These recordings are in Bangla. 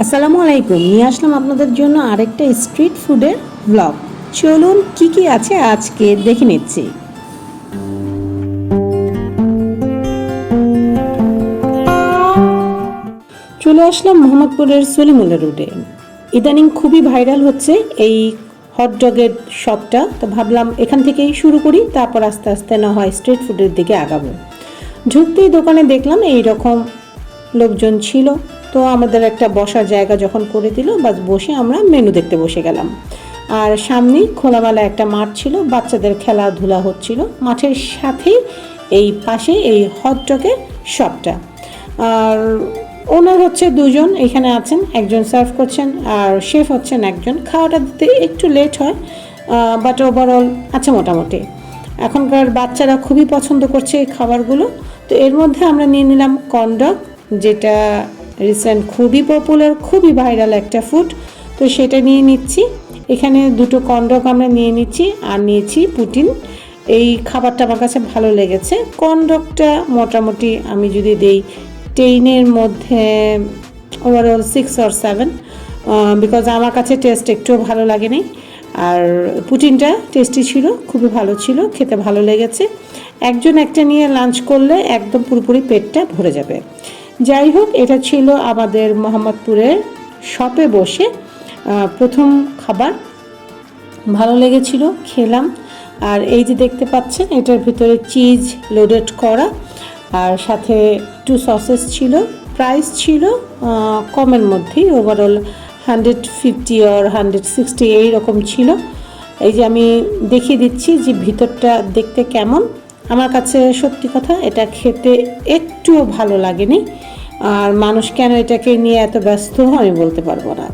আসসালামু আলাইকুম, নিয়ে আসলাম আপনাদের জন্য আরেকটা স্ট্রিট ফুডের ব্লগ। চলুন কি কি আছে আজকে দেখে নিচ্ছি। চলে আসলাম মোহাম্মদপুরের সলিমুল্লা রোডে। ইদানিং খুবই ভাইরাল হচ্ছে এই হটডগের শপটা, তো ভাবলাম এখান থেকেই শুরু করি, তারপর আস্তে আস্তে না হয় স্ট্রিট ফুডের দিকে আগাবো। ঢুকতেই দোকানে দেখলাম এই রকম লোকজন ছিল, তো আমাদের একটা বসার জায়গা যখন করে দিল, বাস বসে আমরা মেনু দেখতে বসে গেলাম। আর সামনেই খোলামেলা একটা মাঠ ছিল, বাচ্চাদের খেলাধুলা হচ্ছিল মাঠের সাথেই। এই পাশে এই হটডগের শপটা, আর ওনার হচ্ছে দুজন এখানে আছেন, একজন সার্ভ করছেন আর শেফ হচ্ছেন একজন। খাওয়াটা দিতে একটু লেট হয়, বাট ওভারঅল আছে মোটামুটি। এখনকার বাচ্চারা খুবই পছন্দ করছে এই খাবারগুলো। তো এর মধ্যে আমরা নিয়ে নিলাম কর্নডগ, যেটা রিসেন্ট খুবই পপুলার, খুবই ভাইরাল একটা ফুড, তো সেটা নিয়ে নিচ্ছি। এখানে দুটো কর্নডগ আমরা নিয়ে নিচ্ছি, আর নিয়েছি পুটিন। এই খাবারটা আমার কাছে ভালো লেগেছে। কর্নডগটা মোটামুটি আমি যদি দেই 10-এর মধ্যে ওভারঅল 6 or 7, বিকজ আমার কাছে টেস্ট একটু ভালো লাগেনি। আর পুটিনটা টেস্টি ছিল, খুবই ভালো ছিল, খেতে ভালো লেগেছে। একজন একটা নিয়ে লাঞ্চ করলে একদম পুরোপুরি পেটটা ভরে যাবে। যাই হোক, এটা ছিল আমাদের মোহাম্মদপুরের শপে বসে প্রথম খাবার। ভালো লেগেছিল, খেলাম। আর এই যে দেখতে পাচ্ছেন, এটার ভিতরে চিজ লোডেড করা, আর সাথে 2 সসেস ছিল। প্রাইস ছিল কমের মধ্যেই, ওভারঅল 150 or 160 এইরকম ছিল। এই যে আমি দেখিয়ে দিচ্ছি যে ভিতরটা দেখতে কেমন। আমার কাছে সত্যি কথা এটা খেতে একটুও ভালো লাগেনি, আর মানুষ কেন এটাকে নিয়ে এত ব্যস্ত আমি বলতে পারবো না।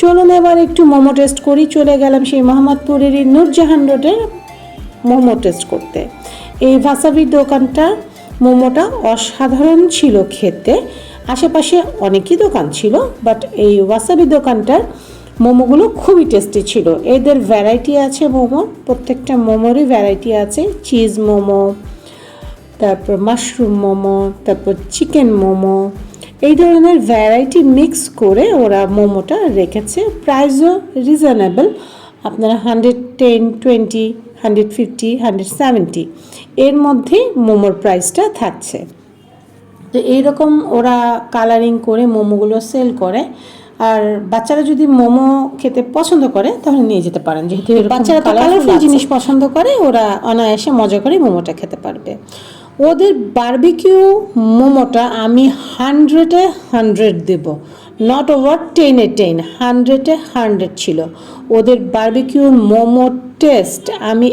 চলুন এবার একটু মোমো টেস্ট করি। চলে গেলাম সেই মোহাম্মদপুরেরই নূরজাহান রোডের মোমো টেস্ট করতে। এই ভাসাবির দোকানটা মোমোটা অসাধারণ ছিল খেতে। আশেপাশে অনেকই দোকান ছিল, বাট এই ওয়াসাবি দোকানটার মোমোগুলো খুবই টেস্টি ছিল। এদের ভ্যারাইটি আছে মোমোর, প্রত্যেকটা মোমোরই ভ্যারাইটি আছে। চিজ মোমো, তারপর মাশরুম মোমো, তারপর চিকেন মোমো, এই ধরনের ভ্যারাইটি মিক্স করে ওরা মোমোটা রেখেছে। প্রাইসও রিজনেবল, আপনারা 110, 20, 150, 170 এর মধ্যেই মোমোর প্রাইসটা থাকছে। তো এইরকম ওরা কালারিং করে মোমোগুলো সেল করে। আর বাচ্চারা যদি মোমো খেতে পছন্দ করে তাহলে নিয়ে যেতে পারেন, যেহেতু বাচ্চারা তো কালারফুল জিনিস পছন্দ করে, ওরা অনায়াসে মজা করে মোমোটা খেতে পারবে। ওদের বারবিকিউ মোমোটা আমি 100-এ 100 দেব, নট ওভার 10-এ 10, 100-এ 100 ছিল ওদের বারবিকিউ মোমো টেস্ট। আমি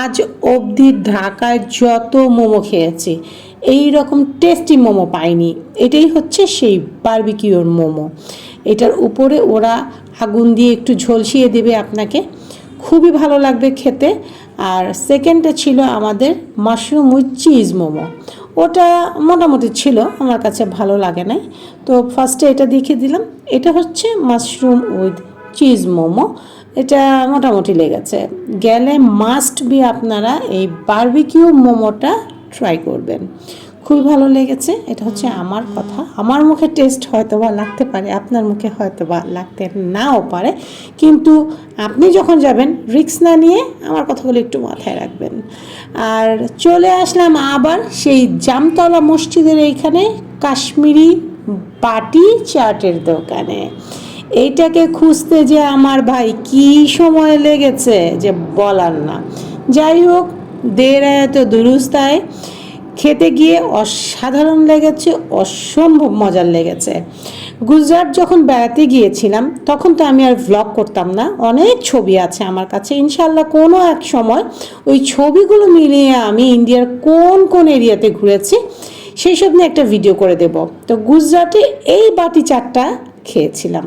আজ অবধি ঢাকায় যত মোমো খেয়েছি এই রকম টেস্টি মোমো পাইনি। এটাই হচ্ছে সেই বারবিকিউর মোমো। এটার উপরে ওরা আগুন দিয়ে একটু ঝলসিয়ে দেবে আপনাকে, খুবই ভালো লাগবে খেতে। আর সেকেন্ডে ছিল আমাদের মাশরুম উইথ চিজ মোমো। ওটা মোটামুটি ছিল, আমার কাছে ভালো লাগে নাই, তো ফার্স্টে এটা দেখিয়ে দিলাম। এটা হচ্ছে মাশরুম উইথ চিজ মোমো, এটা মোটামুটি লেগেছে। গেলে মাস্ট বি আপনারা এই বারবিকিউ মোমোটা ট্রাই করবেন, খুবই ভালো লেগেছে। এটা হচ্ছে আমার কথা, আমার মুখে টেস্ট হয়তো বা লাগতে পারে, আপনার মুখে হয়তো বা লাগতে নাও পারে, কিন্তু আপনি যখন যাবেন রিস্ক না নিয়ে আমার কথাগুলো একটু মাথায় রাখবেন। আর চলে আসলাম আবার সেই জামতলা মসজিদের এইখানে কাশ্মীরি বাটি চাটের দোকানে। এইটাকে খুঁজতে যে আমার ভাই কি সময় লেগেছে যে বলার না। যাই হোক, দের আয়াত দুরুস্তায় খেতে গিয়ে অসাধারণ লেগেছে, অসম্ভব মজার লেগেছে। গুজরাট যখন বেড়াতে গিয়েছিলাম তখন তো আমি আর ভ্লগ করতাম না, অনেক ছবি আছে আমার কাছে। ইনশাল্লাহ কোনো এক সময় ওই ছবিগুলো মিলিয়ে আমি ইন্ডিয়ার কোন কোন এরিয়াতে ঘুরেছি সেই সব নিয়ে একটা ভিডিও করে দেব। তো গুজরাটে এই বাটি চাটটা খেয়েছিলাম,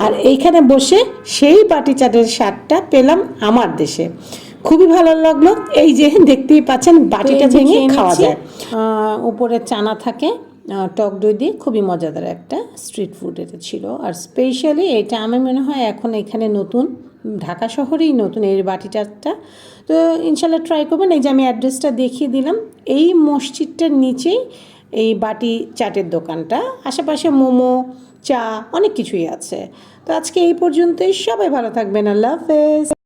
আর এইখানে বসে সেই বাটি চাটের স্বাদটা পেলাম আমার দেশে। খুবই ভালো লাগলো। এই যে দেখতেই পাচ্ছেন বাটিটা ভেঙে খাওয়া যায়, উপরে চানা থাকে টক দই দিয়ে, খুবই মজাদার একটা স্ট্রিট ফুড এটা ছিল। আর স্পেশালি এটা আমার মনে হয় এখন এখানে নতুন, ঢাকা শহরেই নতুন এই বাটি চাটটা। তো ইনশাল্লাহ ট্রাই করবেন। এই যে আমি অ্যাড্রেসটা দেখিয়ে দিলাম, এই মসজিদটার নিচেই এই বাটি চাটের দোকানটা। আশেপাশে মোমো, চা অনেক কিছুই আছে। তো আজকে এই পর্যন্তই। সবাই ভালো থাকবেন। আল্লাহ হাফেজ।